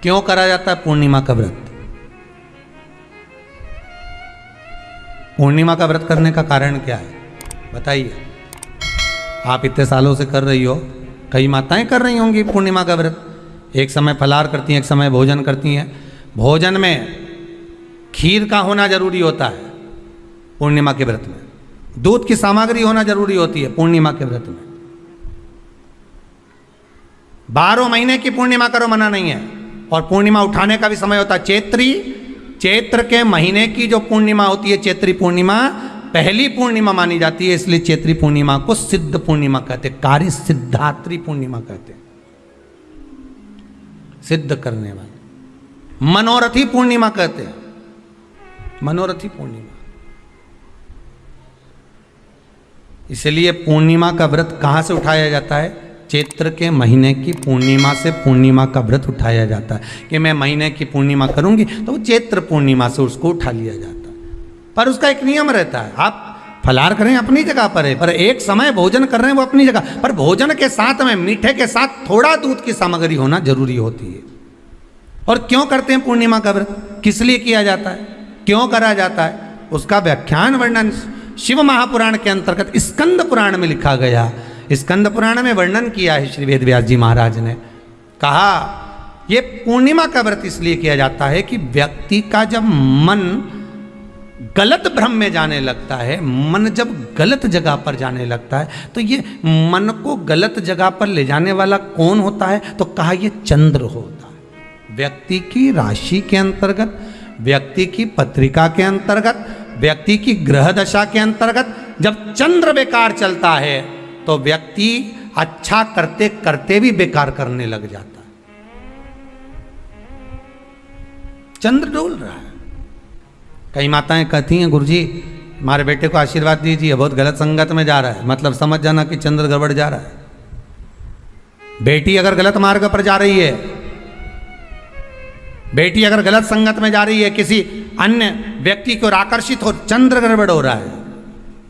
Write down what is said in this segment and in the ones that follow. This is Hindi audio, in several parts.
क्यों करा जाता है पूर्णिमा का व्रत? पूर्णिमा का व्रत करने का कारण क्या है बताइए? आप इतने सालों से कर रही हो, कई माताएं कर रही होंगी पूर्णिमा का व्रत। एक समय फलाहार करती हैं, एक समय भोजन करती हैं। भोजन में खीर का होना जरूरी होता है पूर्णिमा के व्रत में, दूध की सामग्री होना जरूरी होती है पूर्णिमा के व्रत में। 12 महीने की पूर्णिमा करो मना नहीं है। और पूर्णिमा उठाने का भी समय होता है चैत्री। चैत्र के महीने की जो पूर्णिमा होती है, चैत्री पूर्णिमा पहली पूर्णिमा मानी जाती है, इसलिए चैत्री पूर्णिमा को सिद्ध पूर्णिमा कहते, कार्य सिद्धात्री पूर्णिमा कहते, सिद्ध करने वाले। मनोरथी पूर्णिमा कहते हैं, मनोरथी पूर्णिमा। इसलिए पूर्णिमा का व्रत कहां से उठाया जाता है? चैत्र के महीने की पूर्णिमा से पूर्णिमा का व्रत उठाया जाता है कि मैं महीने की पूर्णिमा करूंगी तो वो चैत्र पूर्णिमा से उसको उठा लिया जाता है। पर उसका एक नियम रहता है, आप फलाहार करें अपनी जगह पर है, पर एक समय भोजन कर रहे हैं वो अपनी जगह पर। भोजन के साथ में मीठे के साथ थोड़ा दूध की सामग्री होना जरूरी होती है। और क्यों करते हैं पूर्णिमा का व्रत, किस लिए किया जाता है, क्यों करा जाता है, उसका व्याख्यान वर्णन शिव महापुराण के अंतर्गत स्कंद पुराण में लिखा गया। स्कंद पुराण में वर्णन किया है श्री वेद व्यास जी महाराज ने। कहा ये पूर्णिमा का व्रत इसलिए किया जाता है कि व्यक्ति का जब मन गलत भ्रम में जाने लगता है, मन जब गलत जगह पर जाने लगता है, तो ये मन को गलत जगह पर ले जाने वाला कौन होता है? तो कहा ये चंद्र होता है। व्यक्ति की राशि के अंतर्गत, व्यक्ति की पत्रिका के अंतर्गत, व्यक्ति की ग्रह दशा के अंतर्गत जब चंद्र बेकार चलता है तो व्यक्ति अच्छा करते करते भी बेकार करने लग जाता है। चंद्र डोल रहा है। कई माताएं कहती हैं गुरुजी हमारे बेटे को आशीर्वाद दीजिए, बहुत गलत संगत में जा रहा है। मतलब समझ जाना कि चंद्र गड़बड़ जा रहा है। बेटी अगर गलत मार्ग पर जा रही है, बेटी अगर गलत संगत में जा रही है, किसी अन्य व्यक्ति को आकर्षित हो, चंद्र गड़बड़ हो रहा है,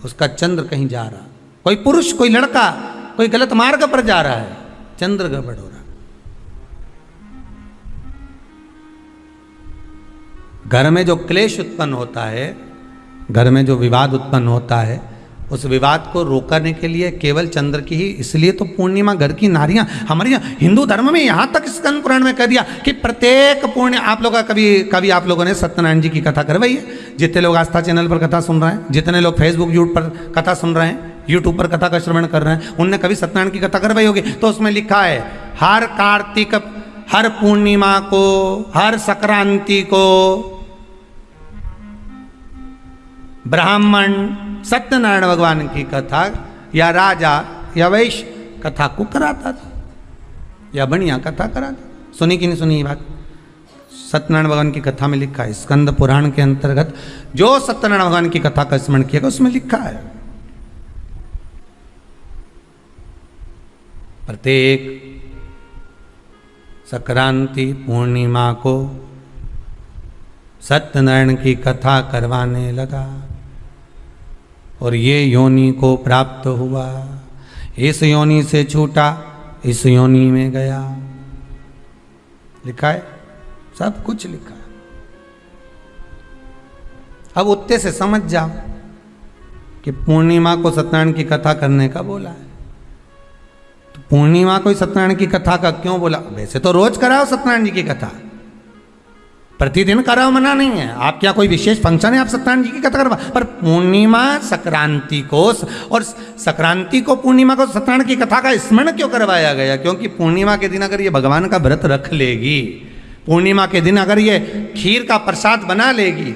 उसका चंद्र कहीं जा रहा है। कोई पुरुष, कोई लड़का, कोई गलत मार्ग पर जा रहा है, चंद्र गड़बड़ हो रहा है। घर में जो क्लेश उत्पन्न होता है, घर में जो विवाद उत्पन्न होता है, उस विवाद को रोकने के लिए केवल चंद्र की ही, इसलिए तो पूर्णिमा घर की नारियां हमारे यहाँ हिंदू धर्म में यहाँ तक स्कंद पुराण में कह दिया कि प्रत्येक पूर्णिमा, आप लोग कभी आप लोगों ने सत्यनारायण जी की कथा करवाई है? जितने लोग आस्था चैनल पर कथा सुन रहे हैं, जितने लोग फेसबुक यूट्यूब पर कथा सुन रहे हैं, यूट्यूब पर कथा का श्रवण कर रहे हैं, उनने कभी सत्यनारायण की कथा करवाई होगी। तो उसमें लिखा है हर कार्तिक, हर पूर्णिमा को, हर संक्रांति को ब्राह्मण सत्यनारायण भगवान की कथा या राजा या वैश्य कथा को कराता था या बढ़िया कथा कराता। सुनी कि नहीं सुनी ये बात? सत्यनारायण भगवान की कथा में लिखा है, स्कंद पुराण के अंतर्गत जो सत्यनारायण भगवान की कथा का स्मरण किया उसमें लिखा है प्रत्येक संक्रांति पूर्णिमा को सत्यनारायण की कथा करवाने लगा और ये योनि को प्राप्त हुआ, इस योनि से छूटा, इस योनि में गया। लिखा है, सब कुछ लिखा है। अब उत्ते से समझ जाओ कि पूर्णिमा को सत्यनारायण की कथा करने का बोला है। तो पूर्णिमा को सत्यनारायण की कथा का क्यों बोला? वैसे तो रोज कराओ सत्यनारायण जी की कथा, प्रतिदिन कराओ, मना नहीं है। आप क्या कोई विशेष फंक्शन है आप सत्यनारायण जी की कथा करवा, पर पूर्णिमा संक्रांति को और संक्रांति को पूर्णिमा को सत्यनारायण की कथा का स्मरण क्यों करवाया गया? क्योंकि पूर्णिमा के दिन अगर ये भगवान का व्रत रख लेगी, पूर्णिमा के दिन अगर ये खीर का प्रसाद बना लेगी,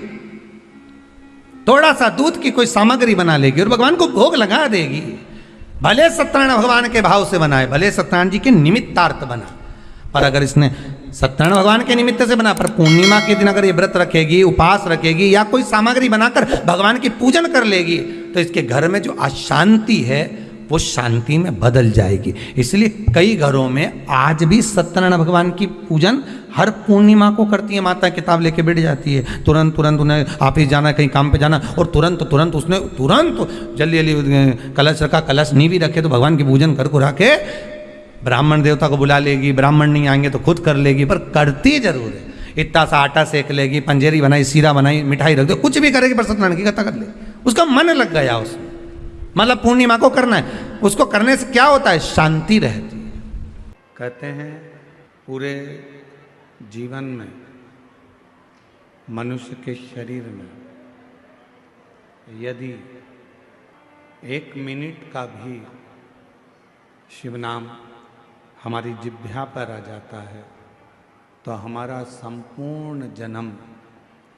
थोड़ा सा दूध की कोई सामग्री बना लेगी और भगवान को भोग लगा देगी, भले सत्यनारायण भगवान के भाव से बनाए, भले सत्यनारायण जी के निमित्तार्थ बना, पर अगर इसने सत्यनारायण भगवान के निमित्त से बना, पर पूर्णिमा के दिन अगर ये व्रत रखेगी, उपास रखेगी या कोई सामग्री बनाकर भगवान की पूजन कर लेगी, तो इसके घर में जो अशांति है वो शांति में बदल जाएगी। इसलिए कई घरों में आज भी सत्यनारायण भगवान की पूजन हर पूर्णिमा को करती है। माता किताब लेके बैठ जाती है, तुरंत उन्हें ऑफिस जाना, कहीं काम पे जाना, और तुरंत उसने जल्दी कलश रखा, कलश नहीं भी रखे तो भगवान की पूजन कर के ब्राह्मण देवता को बुला लेगी, ब्राह्मण नहीं आएंगे तो खुद कर लेगी, पर करती जरूर है। इतना सा आटा सेक लेगी, पंजेरी बनाई, सीरा बनाई, मिठाई रख दो, कुछ भी करेगी पर सत्यनारायण की कथा कर ले। उसका मन लग गया उसमें, मतलब पूर्णिमा को करना है। उसको करने से क्या होता है? शांति रहती है। कहते हैं पूरे जीवन में मनुष्य के शरीर में यदि 1 मिनट का भी शिव नाम हमारी जिह्वा पर आ जाता है तो हमारा संपूर्ण जन्म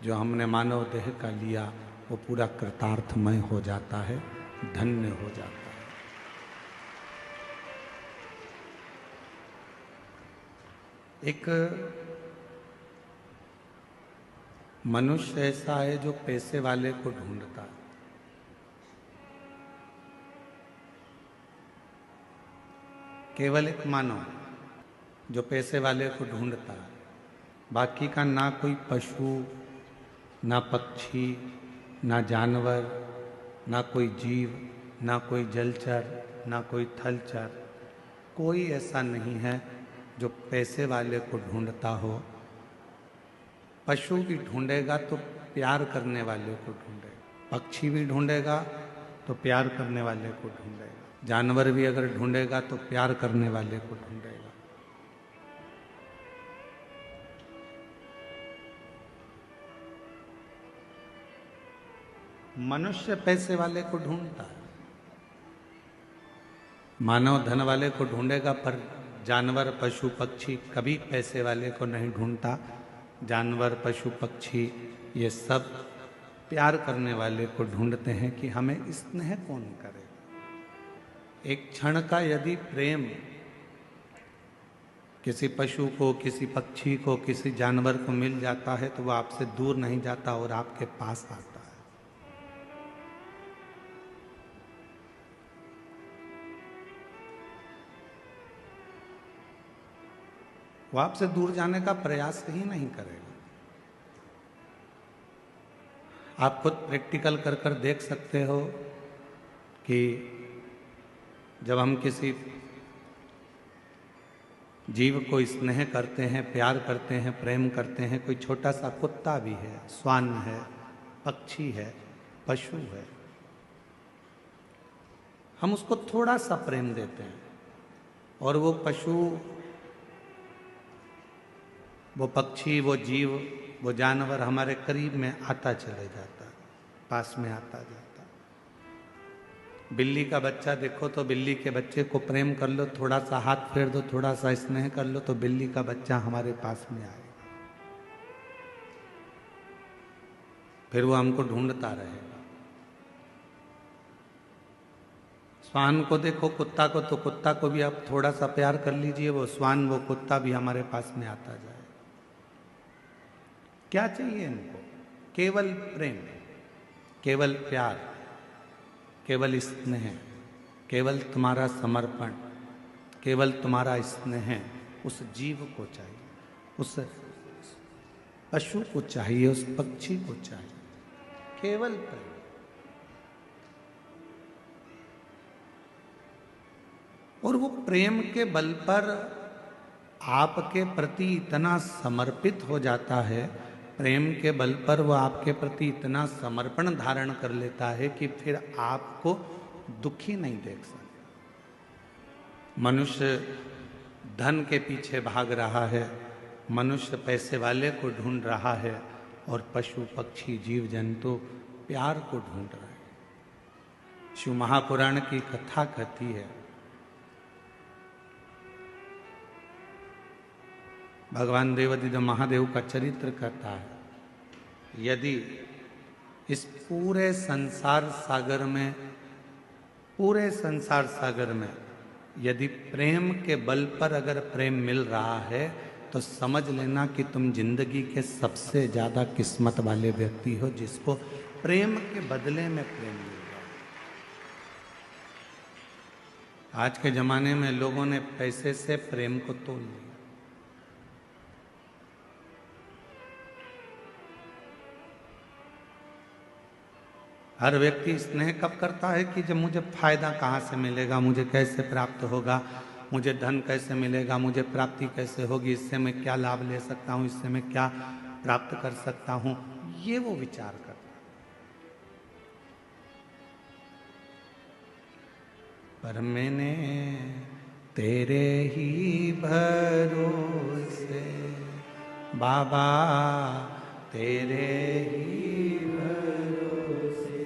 जो हमने मानव देह का लिया वो पूरा कृतार्थमय हो जाता है, धन्य हो जाता है। एक मनुष्य ऐसा है जो पैसे वाले को ढूंढता है। केवल एक मानव जो पैसे वाले को ढूंढता है, बाकी का ना कोई पशु, ना पक्षी, ना जानवर, ना कोई जीव, ना कोई जलचर, ना कोई थलचर, कोई ऐसा नहीं है जो पैसे वाले को ढूंढता हो। पशु भी ढूंढेगा तो प्यार करने वाले को ढूंढेगा, पक्षी भी ढूंढेगा तो प्यार करने वाले को ढूंढेगा, जानवर भी अगर ढूंढेगा तो प्यार करने वाले को ढूंढेगा। मनुष्य पैसे वाले को ढूंढता है, मानव धन वाले को ढूंढेगा, पर जानवर पशु पक्षी कभी पैसे वाले को नहीं ढूंढता। जानवर पशु पक्षी ये सब प्यार करने वाले को ढूंढते हैं कि हमें स्नेह कौन करे। एक क्षण का यदि प्रेम किसी पशु को, किसी पक्षी को, किसी जानवर को मिल जाता है तो वह आपसे दूर नहीं जाता और आपके पास आता है। वो आपसे दूर जाने का प्रयास ही नहीं करेगा। आप खुद प्रैक्टिकल कर कर देख सकते हो कि जब हम किसी जीव को स्नेह करते हैं, प्यार करते हैं, प्रेम करते हैं, कोई छोटा सा कुत्ता भी है, श्वान है, पक्षी है, पशु है, हम उसको थोड़ा सा प्रेम देते हैं और वो पशु, वो पक्षी, वो जीव, वो जानवर हमारे करीब में आता चले जाता, पास में आता जाता। बिल्ली का बच्चा देखो तो बिल्ली के बच्चे को प्रेम कर लो, थोड़ा सा हाथ फेर दो, थोड़ा सा स्नेह कर लो तो बिल्ली का बच्चा हमारे पास में आएगा, फिर वो हमको ढूंढता रहेगा। श्वान को देखो, कुत्ता को, तो कुत्ता को भी आप थोड़ा सा प्यार कर लीजिए, वो श्वान, वो कुत्ता भी हमारे पास में आता जाए। क्या चाहिए इनको? केवल प्रेम, केवल प्यार, केवल स्नेह, केवल तुम्हारा समर्पण, केवल तुम्हारा स्नेह उस जीव को चाहिए, उस पशु को चाहिए, उस पक्षी को चाहिए, केवल प्रेम। और वो प्रेम के बल पर आपके प्रति इतना समर्पित हो जाता है, प्रेम के बल पर वो आपके प्रति इतना समर्पण धारण कर लेता है कि फिर आपको दुखी नहीं देख सकता। मनुष्य धन के पीछे भाग रहा है, मनुष्य पैसे वाले को ढूंढ रहा है और पशु पक्षी जीव जंतु प्यार को ढूंढ रहे हैं। शिव महापुराण की कथा कहती है, भगवान देवादिदेव महादेव का चरित्र कहता है, यदि इस पूरे संसार सागर में यदि प्रेम के बल पर अगर प्रेम मिल रहा है तो समझ लेना कि तुम जिंदगी के सबसे ज्यादा किस्मत वाले व्यक्ति हो जिसको प्रेम के बदले में प्रेम मिल रहा है। आज के जमाने में लोगों ने पैसे से प्रेम को तोल लिया। हर व्यक्ति स्नेह कब करता है कि जब मुझे फायदा कहाँ से मिलेगा, मुझे कैसे प्राप्त होगा, मुझे धन कैसे मिलेगा, मुझे प्राप्ति कैसे होगी, इससे मैं क्या लाभ ले सकता हूँ, इससे मैं क्या प्राप्त कर सकता हूँ, ये वो विचार कर। पर मैंने तेरे ही भरोसे बाबा, तेरे ही भरोसे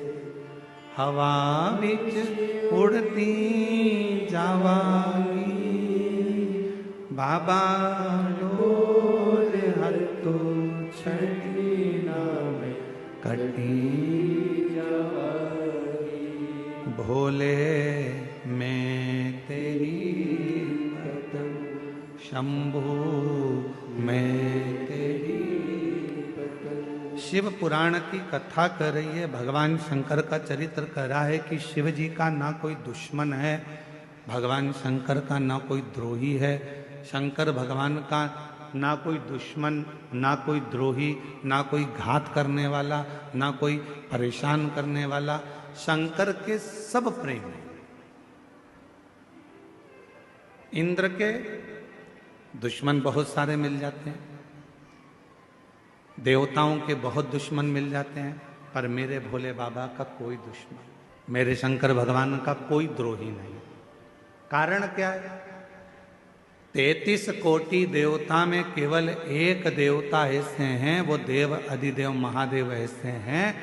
हवा बिच उड़ती जावांगी बाबा, डोर हत्तो छड़ी नाम कटी जावांगी। भोले मैं तेरी पतंग, शंभू मैं तेरी पतंग। शिव पुराण की कथा कर रही है, भगवान शंकर का चरित्र कर रहा है कि शिव जी का ना कोई दुश्मन है, भगवान शंकर का ना कोई द्रोही है, शंकर भगवान का ना कोई दुश्मन, ना कोई द्रोही, ना कोई घात करने वाला, ना कोई परेशान करने वाला, शंकर के सब प्रेम है। इंद्र के दुश्मन बहुत सारे मिल जाते हैं, देवताओं के बहुत दुश्मन मिल जाते हैं, पर मेरे भोले बाबा का कोई दुश्मन, मेरे शंकर भगवान का कोई द्रोही नहीं। कारण क्या है? 33 कोटि देवता में केवल एक देवता ऐसे हैं, वो देव अधिदेव महादेव ऐसे हैं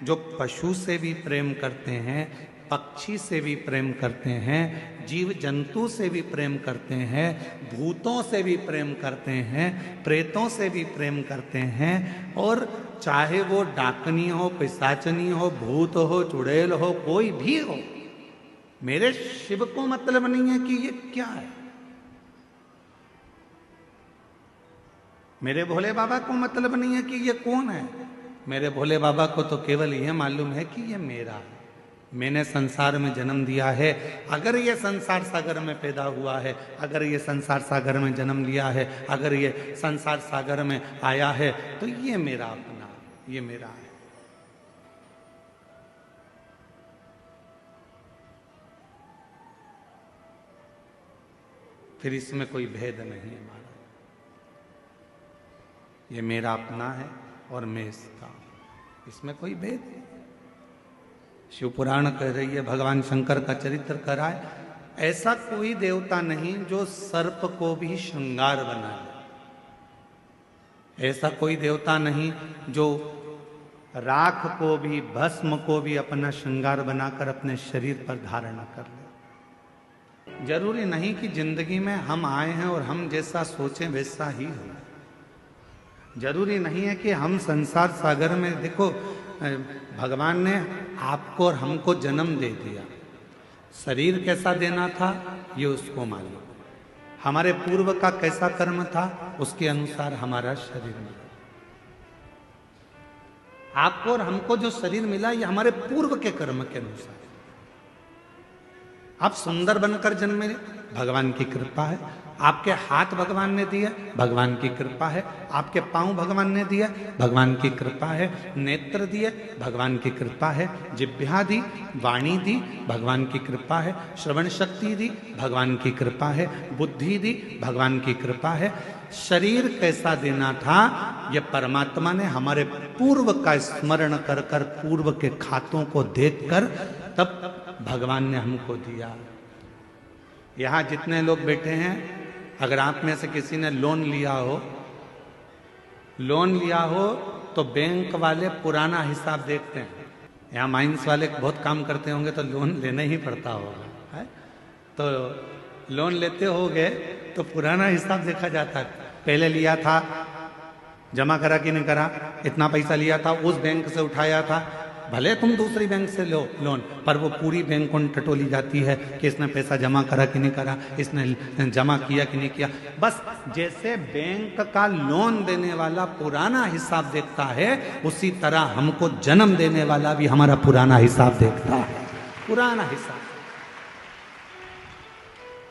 जो पशु से भी प्रेम करते हैं, पक्षी से भी प्रेम करते हैं, जीव जंतु से भी प्रेम करते हैं, भूतों से भी प्रेम करते हैं, प्रेतों से भी प्रेम करते हैं, और चाहे वो डाकनी हो, पिशाचनी हो, भूत हो, चुड़ैल हो, कोई भी हो, मेरे शिव को मतलब नहीं है कि ये क्या है, मेरे भोले बाबा को मतलब नहीं है कि ये कौन है, मेरे भोले बाबा को तो केवल यह मालूम है कि ये मेरा है, मैंने संसार में जन्म दिया है। अगर ये संसार सागर में पैदा हुआ है, अगर ये संसार सागर में जन्म लिया है, अगर ये संसार सागर में आया है, तो ये मेरा अपना, ये मेरा है। फिर इसमें कोई भेद नहीं है हमारा, ये मेरा अपना है और मैं इसका, इसमें कोई भेद नहीं। शिव पुराण कह रही है, भगवान शंकर का चरित्र कराए, ऐसा कोई देवता नहीं जो सर्प को भी श्रृंगार बनाए, ऐसा कोई देवता नहीं जो राख को भी, भस्म को भी अपना श्रृंगार बनाकर अपने शरीर पर धारण कर ले। जरूरी नहीं कि जिंदगी में हम आए हैं और हम जैसा सोचें वैसा ही हो, जरूरी नहीं है कि हम संसार सागर में, देखो भगवान ने आपको और हमको जन्म दे दिया, शरीर कैसा देना था ये उसको मालूम, हमारे पूर्व का कैसा कर्म था उसके अनुसार हमारा शरीर मिला। आपको और हमको जो शरीर मिला ये हमारे पूर्व के कर्म के अनुसार। आप सुंदर बनकर जन्मे, भगवान की कृपा है। आपके हाथ भगवान ने दिए, भगवान की कृपा है। आपके पांव भगवान ने दिए, भगवान की कृपा है। नेत्र दिए, भगवान की कृपा है। जिह्वा दी, वाणी दी, भगवान की कृपा है। श्रवण शक्ति दी, भगवान की कृपा है। बुद्धि दी, भगवान की कृपा है। शरीर कैसा देना था यह परमात्मा ने हमारे पूर्व का स्मरण कर कर, पूर्व के खातों को देखकर तब भगवान ने हमको दिया। यहाँ जितने लोग बैठे हैं, अगर आप में से किसी ने लोन लिया हो तो बैंक वाले पुराना हिसाब देखते हैं। यहाँ माइंस वाले बहुत काम करते होंगे तो लोन लेना ही पड़ता होगा, है? तो लोन लेते होगे तो पुराना हिसाब देखा जाता है। पहले लिया था, जमा करा कि नहीं करा, इतना पैसा लिया था, उस बैंक से उठाया था, भले तुम दूसरी बैंक से लो लोन, पर वो पूरी बैंक को टटोली जाती है कि इसने पैसा जमा करा कि नहीं करा, इसने जमा किया कि नहीं किया। बस जैसे बैंक का लोन देने वाला पुराना हिसाब देखता है, उसी तरह हमको जन्म देने वाला भी हमारा पुराना हिसाब देखता है। पुराना हिसाब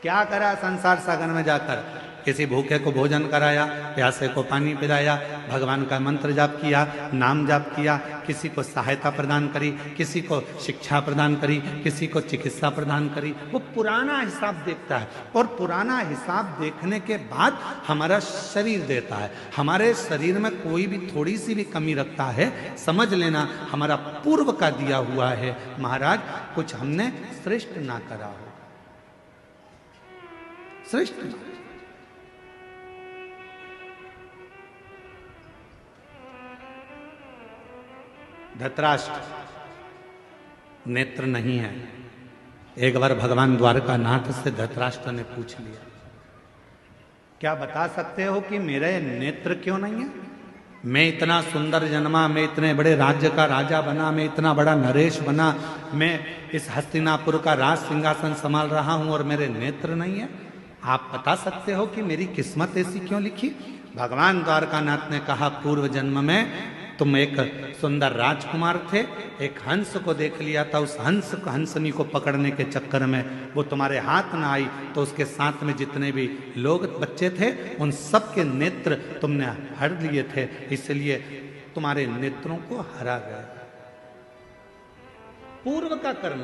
क्या करा संसार सागर में जाकर, किसी भूखे को भोजन कराया, प्यासे को पानी पिलाया, भगवान का मंत्र जाप किया, नाम जाप किया, किसी को सहायता प्रदान करी, किसी को शिक्षा प्रदान करी, किसी को चिकित्सा प्रदान करी। वो पुराना हिसाब देखता है और पुराना हिसाब देखने के बाद हमारा शरीर देता है। हमारे शरीर में कोई भी थोड़ी सी भी कमी रखता है, समझ लेना हमारा पूर्व का दिया हुआ है। महाराज कुछ हमने श्रेष्ठ ना करा हो, श्रेष्ठ ना। धृतराष्ट्र नेत्र नहीं है। एक बार भगवान द्वारकानाथ से धृतराष्ट्र ने पूछ लिया, क्या बता सकते हो कि मेरे नेत्र क्यों नहीं है? मैं इतना सुंदर जन्मा, मैं इतने बड़े राज्य का राजा बना, मैं इतना बड़ा नरेश बना, मैं इस हस्तिनापुर का राज सिंहासन संभाल रहा हूं और मेरे नेत्र नहीं है। आप बता सकते हो कि मेरी किस्मत ऐसी क्यों लिखी? भगवान द्वारकानाथ ने कहा, पूर्व जन्म में तुम एक सुंदर राजकुमार थे, एक हंस को देख लिया था, उस हंसनी को पकड़ने के चक्कर में वो तुम्हारे हाथ ना आई तो उसके साथ में जितने भी लोग बच्चे थे उन सब के नेत्र तुमने हर लिए थे, इसलिए तुम्हारे नेत्रों को हरा गया। पूर्व का कर्म।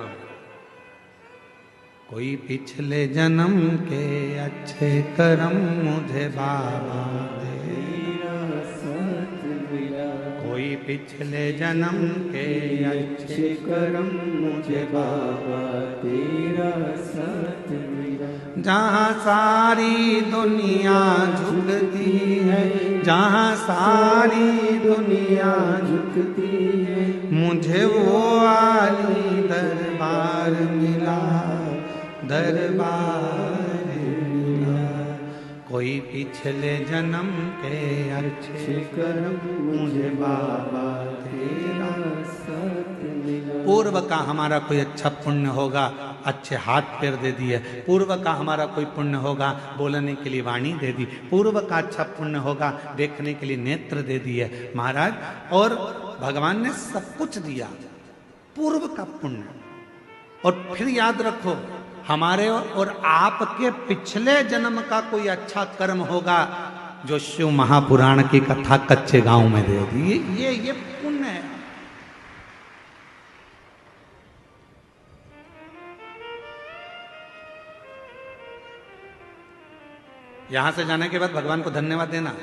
कोई पिछले जन्म के अच्छे कर्म मुझे बाबा दे, कोई पिछले जन्म के अच्छे कर्म मुझे बाबा तेरा साथ मिला। जहाँ सारी दुनिया झुकती है, जहाँ सारी दुनिया झुकती है, मुझे वो आली दरबार मिला, दरबार मिला। कोई पिछले जन्म के अच्छे कर्म मुझे बाबा तेरा साथ मिला। पूर्व का हमारा कोई अच्छा पुण्य होगा, अच्छे हाथ पैर दे दिए। पूर्व का हमारा कोई पुण्य होगा, बोलने के लिए वाणी दे दी। पूर्व का अच्छा पुण्य होगा, देखने के लिए नेत्र दे दिए महाराज। और भगवान ने सब कुछ दिया, पूर्व का पुण्य। और फिर याद रखो, हमारे और आपके पिछले जन्म का कोई अच्छा कर्म होगा जो शिव महापुराण की कथा कच्चे गांव में दे दी, ये पुण्य है। यहां से जाने के बाद भगवान को धन्यवाद देना,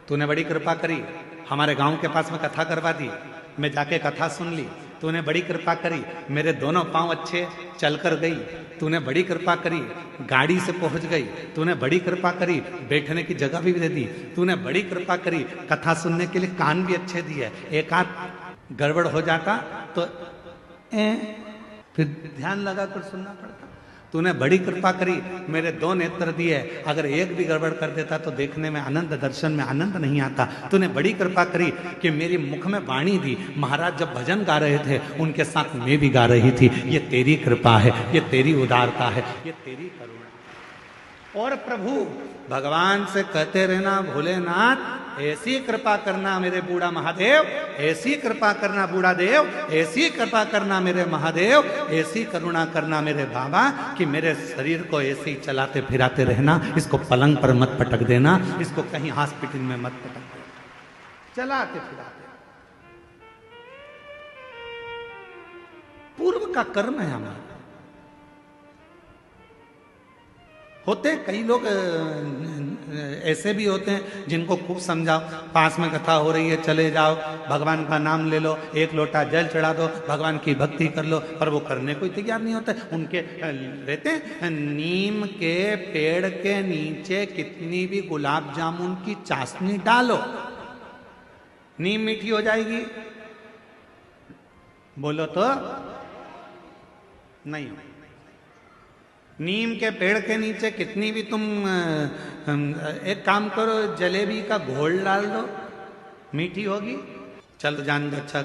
तूने बड़ी कृपा करी, हमारे गांव के पास में कथा करवा दी, मैं जाके कथा सुन ली, तूने बड़ी कृपा करी, मेरे दोनों पांव अच्छे चलकर गई, तूने बड़ी कृपा करी, गाड़ी से पहुंच गई, तूने बड़ी कृपा करी, बैठने की जगह भी दे दी, तूने बड़ी कृपा करी, कथा सुनने के लिए कान भी अच्छे दिए। एक आध गड़बड़ हो जाता तो फिर ध्यान लगा कर सुनना पड़ता। तूने बड़ी कृपा करी, मेरे दो नेत्र दिए, अगर एक भी गड़बड़ कर देता तो देखने में आनंद, दर्शन में आनंद नहीं आता। तूने बड़ी कृपा करी कि मेरी मुख में वाणी दी, महाराज जब भजन गा रहे थे उनके साथ मैं भी गा रही थी। ये तेरी कृपा है, ये तेरी उदारता है, ये तेरी करुणा। और प्रभु भगवान से कहते रहना, भोलेनाथ ऐसी कृपा करना मेरे बूढ़ा महादेव, ऐसी कृपा करना बूढ़ा देव, ऐसी कृपा करना मेरे महादेव, ऐसी करुणा करना मेरे बाबा कि मेरे शरीर को ऐसे ही चलाते फिराते रहना, इसको पलंग पर मत पटक देना, इसको कहीं हॉस्पिटल में मत पटक देना, चलाते फिराते। पूर्व का कर्म है हमारा। होते कई लोग ऐसे भी होते हैं जिनको खूब समझाओ, पास में कथा हो रही है चले जाओ, भगवान का नाम ले लो, एक लोटा जल चढ़ा दो, भगवान की भक्ति कर लो, पर वो करने को तैयार नहीं होता। उनके रहते हैं, नीम के पेड़ के नीचे कितनी भी गुलाब जामुन की चाशनी डालो, नीम मीठी हो जाएगी? बोलो तो नहीं। नीम के पेड़ के नीचे कितनी भी तुम एक काम करो, जलेबी का घोल डाल दो, मीठी होगी? चल जान दो। अच्छा,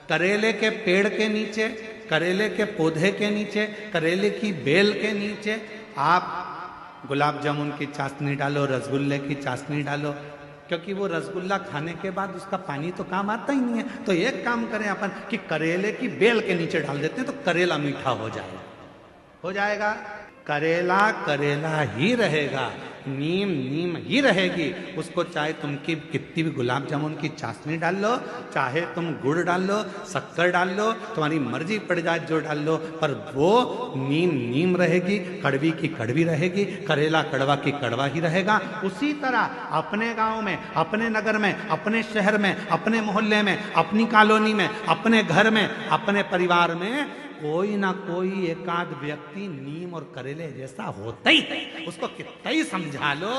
करेले के पेड़ के नीचे, करेले के पौधे के नीचे, करेले की बेल के नीचे आप गुलाब जामुन की चाशनी डालो, रसगुल्ले की चाशनी डालो, क्योंकि वो रसगुल्ला खाने के बाद उसका पानी तो काम आता ही नहीं है। तो एक काम करें अपन कि करेले की बेल के नीचे डाल देते हैं तो करेला मीठा हो जाएगा। हो जाएगा? करेला करेला ही रहेगा, नीम नीम ही रहेगी। उसको चाहे तुम की कितनी भी गुलाब जामुन की चाशनी डाल लो, चाहे तुम गुड़ डाल लो, शक्कर डाल लो, तुम्हारी मर्जी पड़ जाए जो डाल लो, पर वो नीम नीम रहेगी, कड़वी की कड़वी रहेगी, करेला कड़वा की कड़वा ही रहेगा। उसी तरह अपने गांव में, अपने नगर में, अपने शहर में, अपने मोहल्ले में, अपनी कॉलोनी में, अपने घर में, अपने परिवार में कोई ना कोई एकाध व्यक्ति नीम और करेले जैसा होता ही है। उसको कितना ही समझा लो,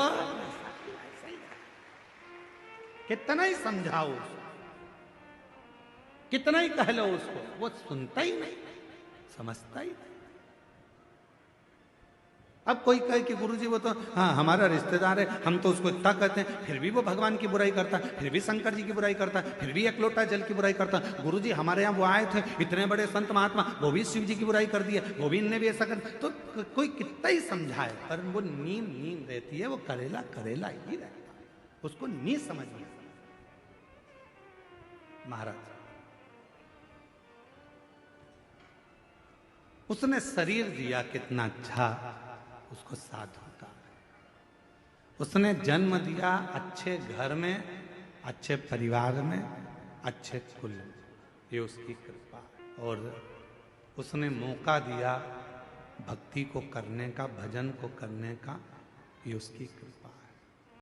कितना ही समझाओ, कितना ही कह लो उसको, वो सुनता ही नहीं, समझता ही नहीं। अब कोई कहे कि गुरुजी वो तो हाँ हमारा रिश्तेदार है, हम तो उसको इतना कहते हैं, फिर भी वो भगवान की बुराई करता है, फिर भी शंकर जी की बुराई करता है, फिर भी एक लोटा जल की बुराई करता है। गुरुजी हमारे यहाँ वो आए थे इतने बड़े संत महात्मा, वो भी शिव जी की बुराई कर दिए, वो भी इनने भी ऐसा कर। तो कोई कितना ही समझाए, पर वो नीम नीम रहती है, वो करेला करेला ही रहता है, उसको नहीं समझ में। महाराज उसने शरीर दिया कितना अच्छा, उसको साधु का। उसने जन्म दिया अच्छे घर में, अच्छे परिवार में, अच्छे कुल में, ये उसकी कृपा। और उसने मौका दिया भक्ति को करने का, भजन को करने का, ये उसकी कृपा।